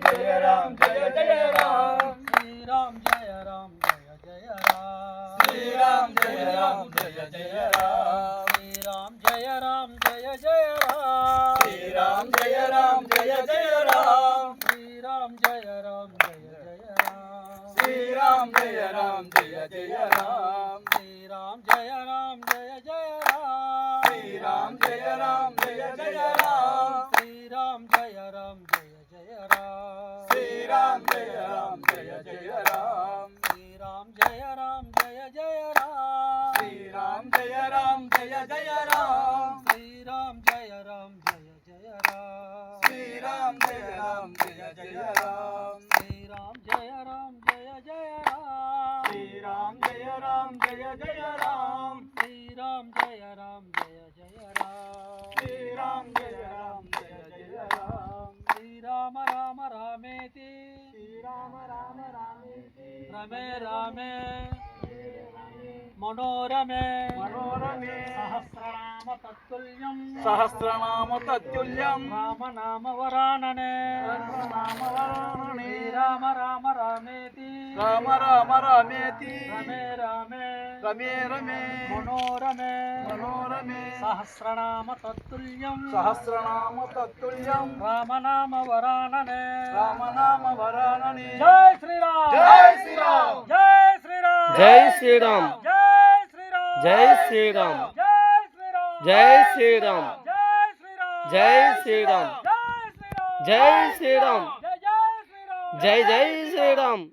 जय राम जय जय राम श्री राम जय राम जय जय राम श्री राम जय राम जय जय राम श्री राम जय राम जय जय राम श्री राम जय राम जय जय राम श्री राम जय राम जय जय राम श्री राम जय राम जय जय राम श्री राम जय राम जय जय राम श्री राम जय राम जय जय राम श्री राम जय राम जय जय राम श्री राम जय राम जय जय राम श्री राम जय राम जय जय राम श्री राम जय राम जय जय राम श्री राम जय राम जय जय राम श्री राम जय राम जय जय राम श्री राम जय राम जय जय राम श्री राम जय राम जय जय राम श्री राम जय राम जय जय राम श्री राम जय राम जय जय राम श्री राम राम रामेति श्री राम राम रामेति रमे रामे मनोरमे मनोरमे सहस्रनाम तत्तुल्यं सहस्रनाम तत्तुल्यं राम नाम वरानने नाम वरानने राम राम रामेति राम राम रामेति रमे रामे रमे रमे मनोरमे मनोरमे सहस्रनाम तत्तुल्यं सहस्रनाम तत्तुल्यं राम नाम वरानने राम नाम वरानने जय श्री राम जय श्री राम जय श्री राम जय श्री राम जय श्री राम जय श्री राम जय श्री राम जय श्री राम जय श्री राम जय श्री राम जय श्री राम जय जय श्री राम